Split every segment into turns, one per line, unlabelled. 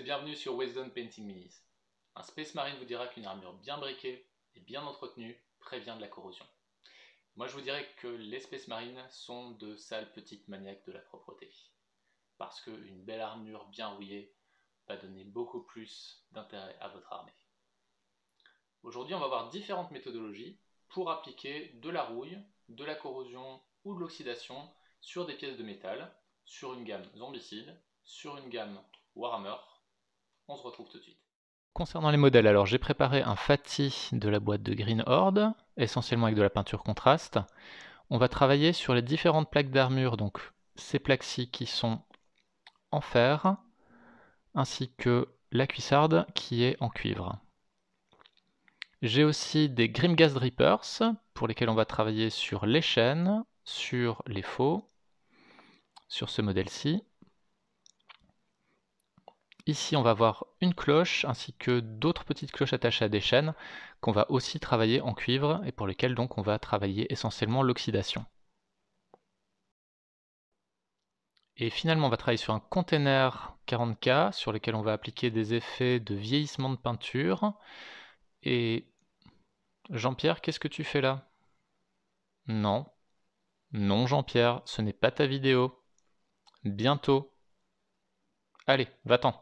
bienvenue sur Wisdom Painting Minis. Un Space Marine vous dira qu'une armure bien briquée et bien entretenue prévient de la corrosion. Moi je vous dirais que les Space Marines sont de sales petites maniaques de la propreté. Parce qu'une belle armure bien rouillée va donner beaucoup plus d'intérêt à votre armée. Aujourd'hui on va voir différentes méthodologies pour appliquer de la rouille, de la corrosion ou de l'oxydation sur des pièces de métal, sur une gamme zombicide, sur une gamme Warhammer. On se retrouve tout de suite. Concernant les modèles, alors j'ai préparé un Fatty de la boîte de Green Horde, essentiellement avec de la peinture contraste. On va travailler sur les différentes plaques d'armure, donc ces plaques-ci qui sont en fer, ainsi que la cuissarde qui est en cuivre. J'ai aussi des Grimghast Reapers, pour lesquels on va travailler sur les chaînes, sur les faux, sur ce modèle-ci. Ici, on va avoir une cloche ainsi que d'autres petites cloches attachées à des chaînes qu'on va aussi travailler en cuivre et pour lesquelles donc on va travailler essentiellement l'oxydation. Et finalement, on va travailler sur un container 40K sur lequel on va appliquer des effets de vieillissement de peinture. Et Jean-Pierre, qu'est-ce que tu fais là? Non. Non, Jean-Pierre, ce n'est pas ta vidéo. Bientôt. Allez, va-t'en.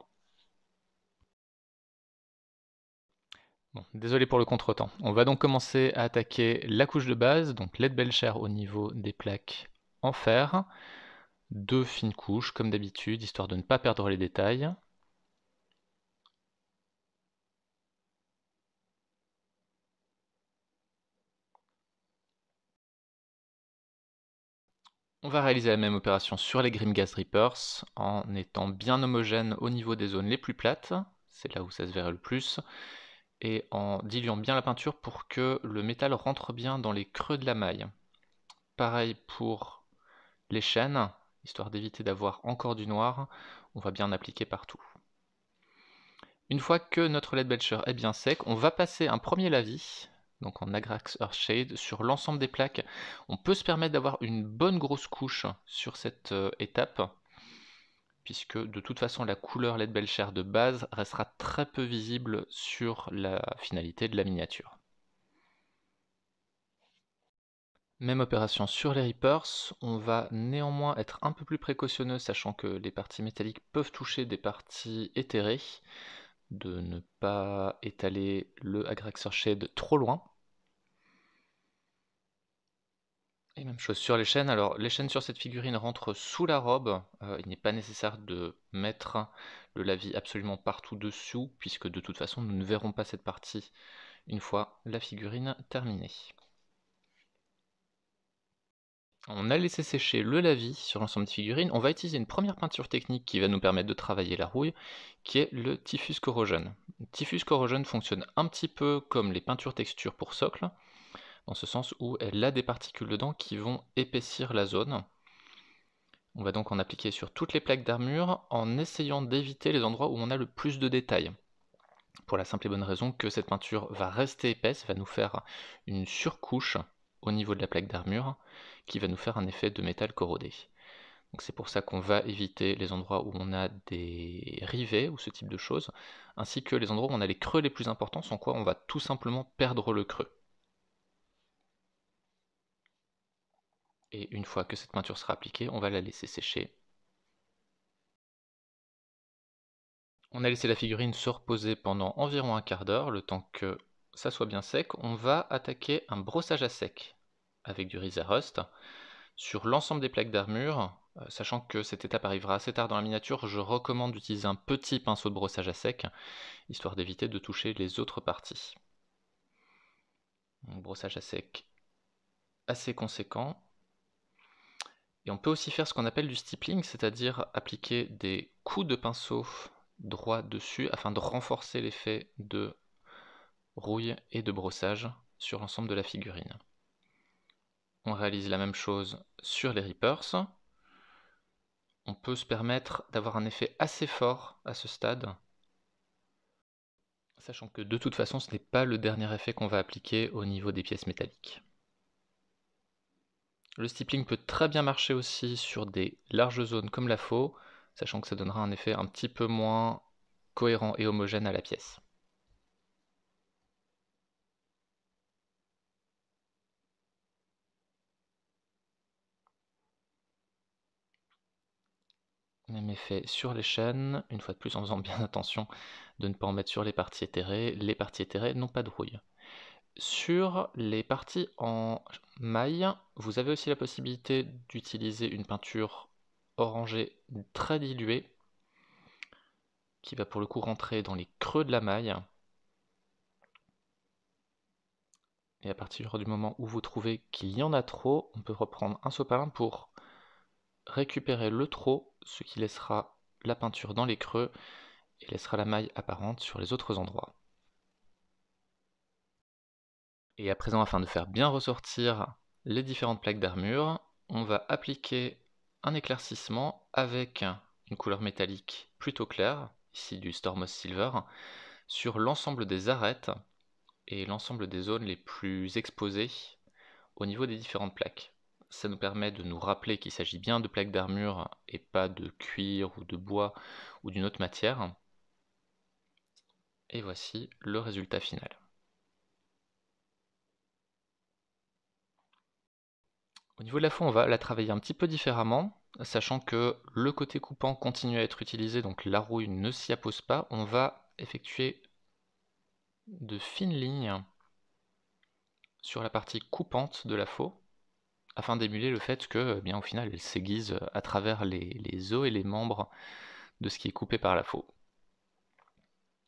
Bon, désolé pour le contretemps. On va donc commencer à attaquer la couche de base, donc LED Belcher au niveau des plaques en fer. 2 fines couches comme d'habitude, histoire de ne pas perdre les détails. On va réaliser la même opération sur les Grimghast Reapers en étant bien homogène au niveau des zones les plus plates, c'est là où ça se verrait le plus, et en diluant bien la peinture pour que le métal rentre bien dans les creux de la maille. Pareil pour les chaînes, histoire d'éviter d'avoir encore du noir, on va bien en appliquer partout. Une fois que notre LED Belcher est bien sec, on va passer un premier lavis, donc en Agrax Earthshade, sur l'ensemble des plaques. On peut se permettre d'avoir une bonne grosse couche sur cette étape, puisque de toute façon la couleur LED Belcher de base restera très peu visible sur la finalité de la miniature. Même opération sur les Reapers, on va néanmoins être un peu plus précautionneux, sachant que les parties métalliques peuvent toucher des parties éthérées, de ne pas étaler le Agrax Earthshade trop loin. Et même chose sur les chaînes. Alors les chaînes sur cette figurine rentrent sous la robe. Il n'est pas nécessaire de mettre le lavis absolument partout dessous, puisque de toute façon nous ne verrons pas cette partie une fois la figurine terminée. On a laissé sécher le lavis sur l'ensemble des figurines. On va utiliser une première peinture technique qui va nous permettre de travailler la rouille, qui est le Typhus Corrosion. Le Typhus Corrosion fonctionne un petit peu comme les peintures textures pour socle, dans ce sens où elle a des particules dedans qui vont épaissir la zone. On va donc en appliquer sur toutes les plaques d'armure en essayant d'éviter les endroits où on a le plus de détails. Pour la simple et bonne raison que cette peinture va rester épaisse, va nous faire une surcouche au niveau de la plaque d'armure qui va nous faire un effet de métal corrodé. Donc c'est pour ça qu'on va éviter les endroits où on a des rivets ou ce type de choses, ainsi que les endroits où on a les creux les plus importants, sans quoi on va tout simplement perdre le creux. Et une fois que cette peinture sera appliquée, on va la laisser sécher. On a laissé la figurine se reposer pendant environ un quart d'heure, le temps que ça soit bien sec. On va attaquer un brossage à sec avec du Ryza Rust sur l'ensemble des plaques d'armure. Sachant que cette étape arrivera assez tard dans la miniature, je recommande d'utiliser un petit pinceau de brossage à sec, histoire d'éviter de toucher les autres parties. Un brossage à sec assez conséquent. Et on peut aussi faire ce qu'on appelle du stippling, c'est-à-dire appliquer des coups de pinceau droit dessus afin de renforcer l'effet de rouille et de brossage sur l'ensemble de la figurine. On réalise la même chose sur les Reapers. On peut se permettre d'avoir un effet assez fort à ce stade, sachant que de toute façon ce n'est pas le dernier effet qu'on va appliquer au niveau des pièces métalliques. Le stippling peut très bien marcher aussi sur des larges zones comme la faux, sachant que ça donnera un effet un petit peu moins cohérent et homogène à la pièce. Même effet sur les chaînes, une fois de plus en faisant bien attention de ne pas en mettre sur les parties éthérées. Les parties éthérées n'ont pas de rouille. Sur les parties en maille, vous avez aussi la possibilité d'utiliser une peinture orangée très diluée qui va pour le coup rentrer dans les creux de la maille. Et à partir du moment où vous trouvez qu'il y en a trop, on peut reprendre un sopalin pour récupérer le trop, ce qui laissera la peinture dans les creux et laissera la maille apparente sur les autres endroits. Et à présent, afin de faire bien ressortir les différentes plaques d'armure, on va appliquer un éclaircissement avec une couleur métallique plutôt claire, ici du Stormos Silver, sur l'ensemble des arêtes et l'ensemble des zones les plus exposées au niveau des différentes plaques. Ça nous permet de nous rappeler qu'il s'agit bien de plaques d'armure et pas de cuir ou de bois ou d'une autre matière. Et voici le résultat final. Au niveau de la faux, on va la travailler un petit peu différemment, sachant que le côté coupant continue à être utilisé, donc la rouille ne s'y appose pas. On va effectuer de fines lignes sur la partie coupante de la faux, afin d'émuler le fait que, bien, au final, elle s'aiguise à travers les os et les membres de ce qui est coupé par la faux.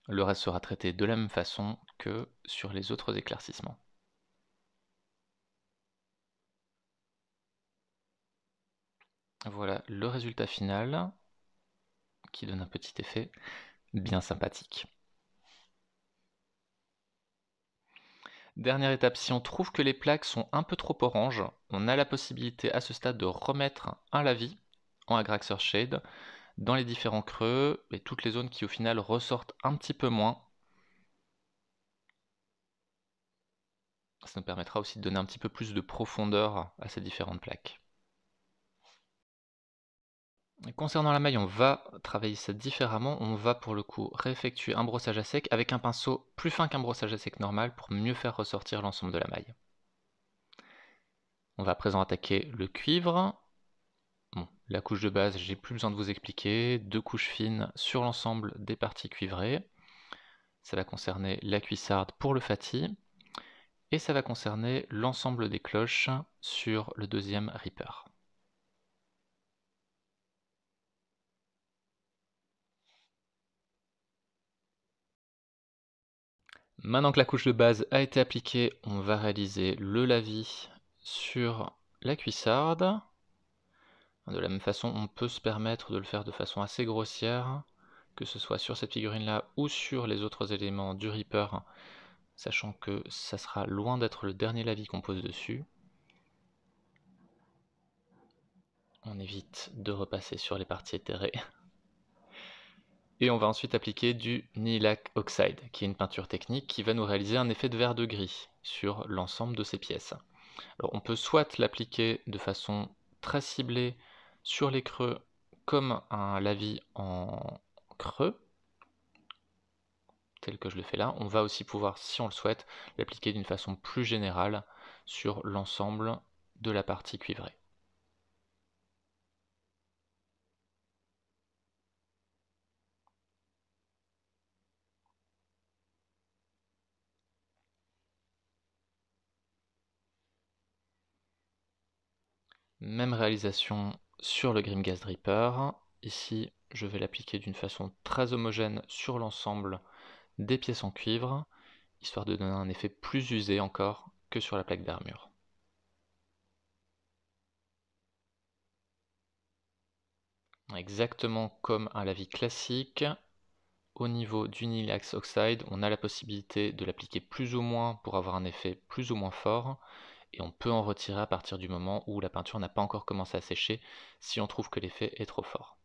Le reste sera traité de la même façon que sur les autres éclaircissements. Voilà le résultat final, qui donne un petit effet bien sympathique. Dernière étape, si on trouve que les plaques sont un peu trop oranges, on a la possibilité à ce stade de remettre un lavis en Agraxer Shade dans les différents creux et toutes les zones qui au final ressortent un petit peu moins. Ça nous permettra aussi de donner un petit peu plus de profondeur à ces différentes plaques. Et concernant la maille, on va travailler ça différemment. On va pour le coup réeffectuer un brossage à sec avec un pinceau plus fin qu'un brossage à sec normal pour mieux faire ressortir l'ensemble de la maille. On va à présent attaquer le cuivre. Bon, la couche de base, j'ai plus besoin de vous expliquer. 2 couches fines sur l'ensemble des parties cuivrées. Ça va concerner la cuissarde pour le fatty. Et ça va concerner l'ensemble des cloches sur le deuxième Reaper. Maintenant que la couche de base a été appliquée, on va réaliser le lavis sur la cuissarde. De la même façon, on peut se permettre de le faire de façon assez grossière, que ce soit sur cette figurine-là ou sur les autres éléments du Reaper, sachant que ça sera loin d'être le dernier lavis qu'on pose dessus. On évite de repasser sur les parties éthérées. Et on va ensuite appliquer du Nihilakh Oxide, qui est une peinture technique qui va nous réaliser un effet de vert de gris sur l'ensemble de ces pièces. Alors on peut soit l'appliquer de façon très ciblée sur les creux comme un lavis en creux, tel que je le fais là. On va aussi pouvoir, si on le souhaite, l'appliquer d'une façon plus générale sur l'ensemble de la partie cuivrée. Même réalisation sur le Grimghast Reaper. Ici, je vais l'appliquer d'une façon très homogène sur l'ensemble des pièces en cuivre, histoire de donner un effet plus usé encore que sur la plaque d'armure. Exactement comme un lavis classique, au niveau du Nihilakh Oxide, on a la possibilité de l'appliquer plus ou moins pour avoir un effet plus ou moins fort, et on peut en retirer à partir du moment où la peinture n'a pas encore commencé à sécher, si on trouve que l'effet est trop fort.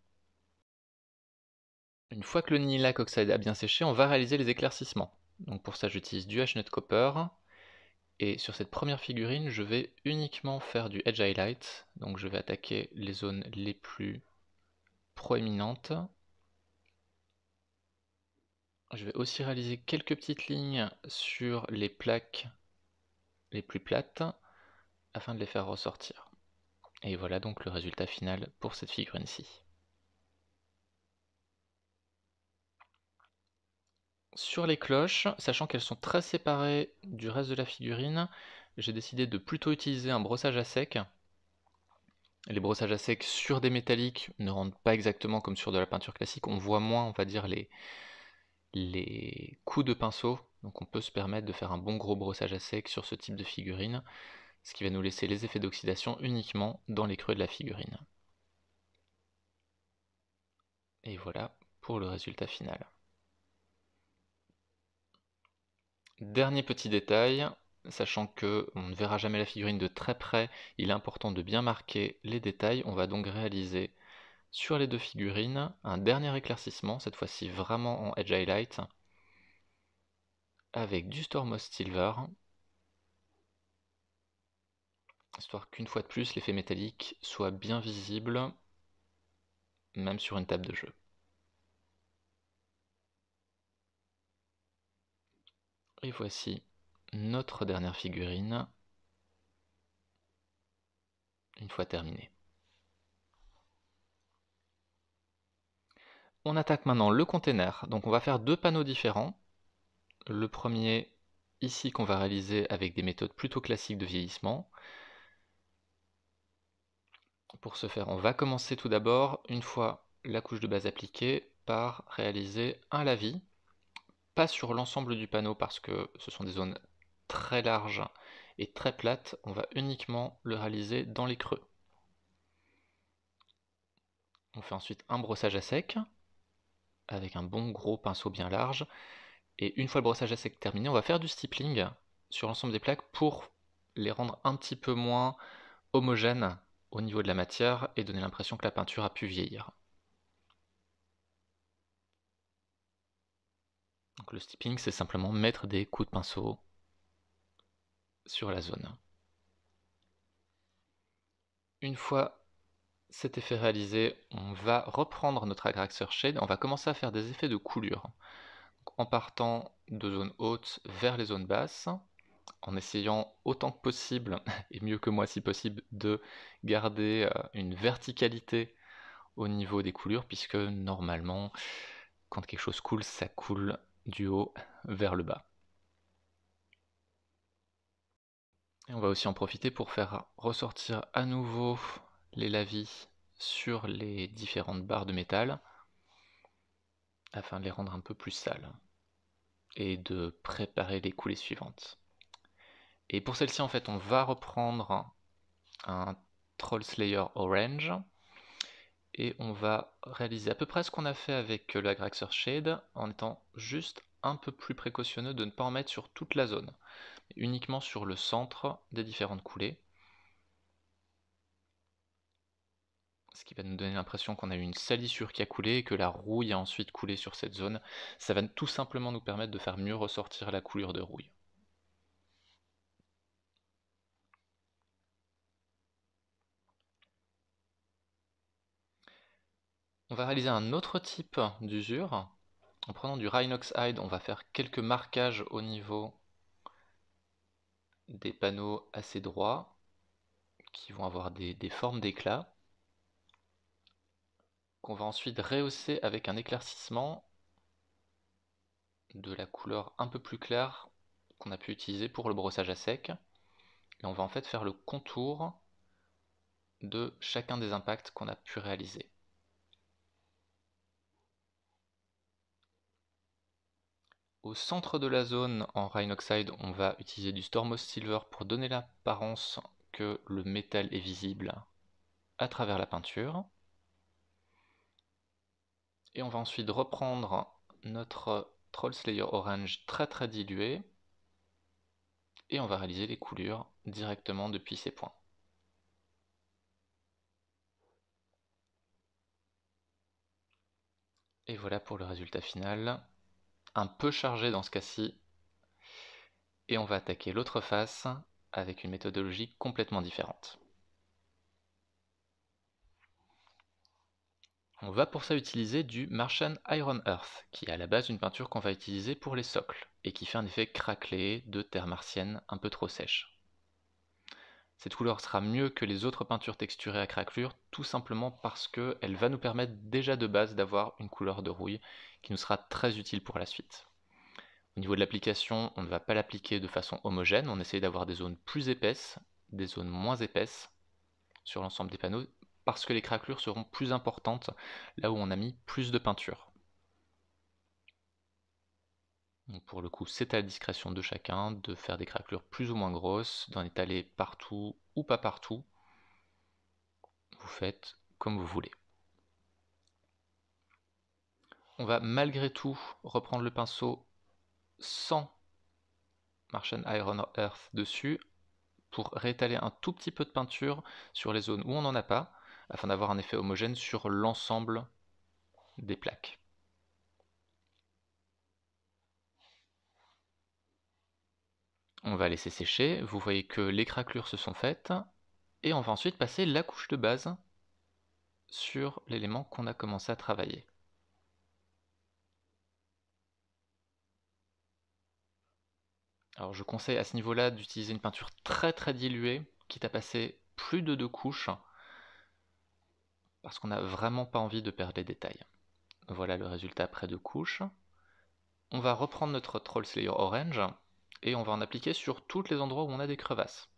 Une fois que le Nihilakh Oxide a bien séché, on va réaliser les éclaircissements. Donc pour ça j'utilise du H-Nut Copper, et sur cette première figurine je vais uniquement faire du Edge Highlight, donc je vais attaquer les zones les plus proéminentes. Je vais aussi réaliser quelques petites lignes sur les plaques les plus plates afin de les faire ressortir. Et voilà donc le résultat final pour cette figurine-ci. Sur les cloches, sachant qu'elles sont très séparées du reste de la figurine, j'ai décidé de plutôt utiliser un brossage à sec. Les brossages à sec sur des métalliques ne rendent pas exactement comme sur de la peinture classique, on voit moins, on va dire, les coups de pinceau, donc on peut se permettre de faire un bon gros brossage à sec sur ce type de figurine, ce qui va nous laisser les effets d'oxydation uniquement dans les creux de la figurine. Et voilà pour le résultat final. Dernier petit détail, sachant que on ne verra jamais la figurine de très près, il est important de bien marquer les détails. On va donc réaliser sur les deux figurines un dernier éclaircissement, cette fois-ci vraiment en Edge Highlight, avec du Stormmost Silver, histoire qu'une fois de plus l'effet métallique soit bien visible, même sur une table de jeu. Et voici notre dernière figurine, une fois terminée. On attaque maintenant le container, donc on va faire deux panneaux différents. Le premier ici qu'on va réaliser avec des méthodes plutôt classiques de vieillissement. Pour ce faire, on va commencer tout d'abord, une fois la couche de base appliquée, par réaliser un lavis, pas sur l'ensemble du panneau parce que ce sont des zones très larges et très plates, on va uniquement le réaliser dans les creux. On fait ensuite un brossage à sec, avec un bon gros pinceau bien large, et une fois le brossage à sec terminé, on va faire du stippling sur l'ensemble des plaques pour les rendre un petit peu moins homogènes au niveau de la matière et donner l'impression que la peinture a pu vieillir. Donc le stippling, c'est simplement mettre des coups de pinceau sur la zone. Une fois cet effet réalisé, on va reprendre notre agresseur shade, on va commencer à faire des effets de coulure. En partant de zones hautes vers les zones basses, en essayant autant que possible, et mieux que moi si possible, de garder une verticalité au niveau des coulures, puisque normalement, quand quelque chose coule, ça coule du haut vers le bas. Et on va aussi en profiter pour faire ressortir à nouveau les lavis sur les différentes barres de métal, afin de les rendre un peu plus sales, et de préparer les coulées suivantes. Et pour celle-ci, en fait, on va reprendre un Troll Slayer Orange, et on va réaliser à peu près ce qu'on a fait avec le Agraxer Shade, en étant juste un peu plus précautionneux de ne pas en mettre sur toute la zone, uniquement sur le centre des différentes coulées, ce qui va nous donner l'impression qu'on a eu une salissure qui a coulé et que la rouille a ensuite coulé sur cette zone. Ça va tout simplement nous permettre de faire mieux ressortir la coulure de rouille. On va réaliser un autre type d'usure. En prenant du Rhinox Hide, on va faire quelques marquages au niveau des panneaux assez droits, qui vont avoir des formes d'éclat, qu'on va ensuite rehausser avec un éclaircissement de la couleur un peu plus claire qu'on a pu utiliser pour le brossage à sec. Et on va en fait faire le contour de chacun des impacts qu'on a pu réaliser. Au centre de la zone, en Rhinoxide, on va utiliser du Stormmost Silver pour donner l'apparence que le métal est visible à travers la peinture. Et on va ensuite reprendre notre Troll Slayer Orange très dilué, et on va réaliser les coulures directement depuis ces points. Et voilà pour le résultat final, un peu chargé dans ce cas-ci, et on va attaquer l'autre face avec une méthodologie complètement différente. On va pour ça utiliser du Martian Iron Earth, qui est à la base une peinture qu'on va utiliser pour les socles, et qui fait un effet craquelé de terre martienne un peu trop sèche. Cette couleur sera mieux que les autres peintures texturées à craquelure, tout simplement parce qu'elle va nous permettre déjà de base d'avoir une couleur de rouille qui nous sera très utile pour la suite. Au niveau de l'application, on ne va pas l'appliquer de façon homogène, on essaye d'avoir des zones plus épaisses, des zones moins épaisses sur l'ensemble des panneaux, parce que les craquelures seront plus importantes là où on a mis plus de peinture. Donc pour le coup, c'est à la discrétion de chacun de faire des craquelures plus ou moins grosses, d'en étaler partout ou pas partout. Vous faites comme vous voulez. On va malgré tout reprendre le pinceau sans Martian Iron Earth dessus pour réétaler un tout petit peu de peinture sur les zones où on n'en a pas, afin d'avoir un effet homogène sur l'ensemble des plaques. On va laisser sécher, vous voyez que les craquelures se sont faites, et on va ensuite passer la couche de base sur l'élément qu'on a commencé à travailler. Alors je conseille à ce niveau-là d'utiliser une peinture très diluée, quitte à passer plus de 2 couches, parce qu'on n'a vraiment pas envie de perdre les détails. Voilà le résultat après 2 couches. On va reprendre notre Troll Slayer Orange, et on va en appliquer sur tous les endroits où on a des crevasses,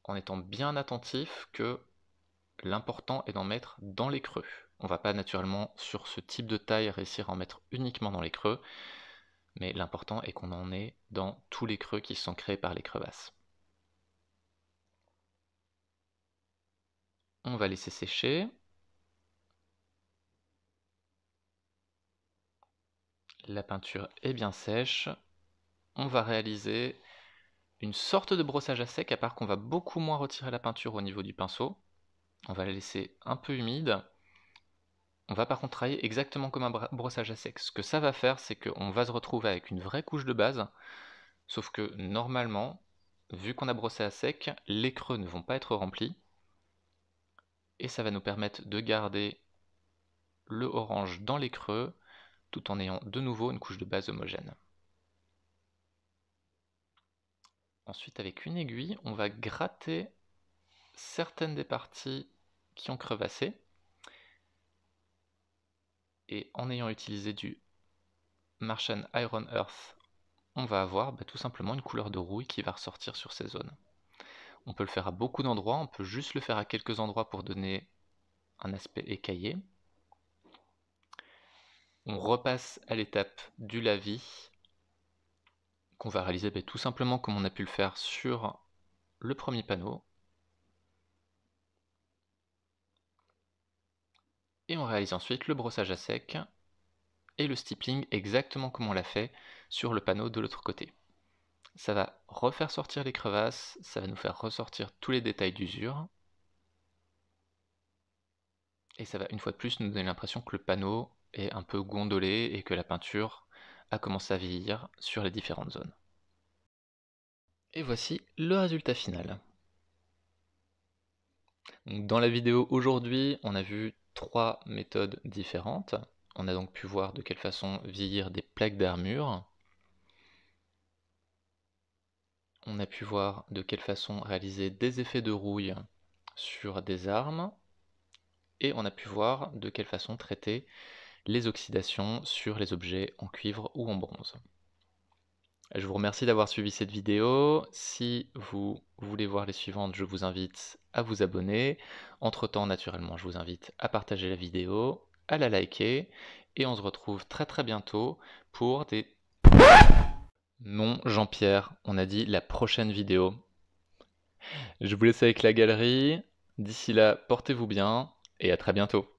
en étant bien attentif que l'important est d'en mettre dans les creux. On ne va pas naturellement sur ce type de taille réussir à en mettre uniquement dans les creux, mais l'important est qu'on en ait dans tous les creux qui sont créés par les crevasses. On va laisser sécher. La peinture est bien sèche. On va réaliser une sorte de brossage à sec, à part qu'on va beaucoup moins retirer la peinture au niveau du pinceau. On va la laisser un peu humide. On va par contre travailler exactement comme un brossage à sec. Ce que ça va faire, c'est qu'on va se retrouver avec une vraie couche de base, sauf que normalement, vu qu'on a brossé à sec, les creux ne vont pas être remplis, et ça va nous permettre de garder le orange dans les creux, tout en ayant de nouveau une couche de base homogène. Ensuite, avec une aiguille, on va gratter certaines des parties qui ont crevassé, et en ayant utilisé du Martian Iron Earth, on va avoir tout simplement une couleur de rouille qui va ressortir sur ces zones. On peut le faire à beaucoup d'endroits, on peut juste le faire à quelques endroits pour donner un aspect écaillé. On repasse à l'étape du lavis, qu'on va réaliser tout simplement comme on a pu le faire sur le premier panneau. Et on réalise ensuite le brossage à sec et le stippling exactement comme on l'a fait sur le panneau de l'autre côté. Ça va refaire sortir les crevasses, ça va nous faire ressortir tous les détails d'usure. Et ça va une fois de plus nous donner l'impression que le panneau est un peu gondolé et que la peinture a commencé à vieillir sur les différentes zones. Et voici le résultat final. Donc dans la vidéo aujourd'hui, on a vu 3 méthodes différentes. On a donc pu voir de quelle façon vieillir des plaques d'armure. On a pu voir de quelle façon réaliser des effets de rouille sur des armes. Et on a pu voir de quelle façon traiter les oxydations sur les objets en cuivre ou en bronze. Je vous remercie d'avoir suivi cette vidéo. Si vous voulez voir les suivantes, je vous invite à vous abonner. Entre temps, naturellement, je vous invite à partager la vidéo, à la liker, et on se retrouve très bientôt pour des... Non, Jean-Pierre, on a dit la prochaine vidéo. Je vous laisse avec la galerie. D'ici là, portez-vous bien, et à très bientôt.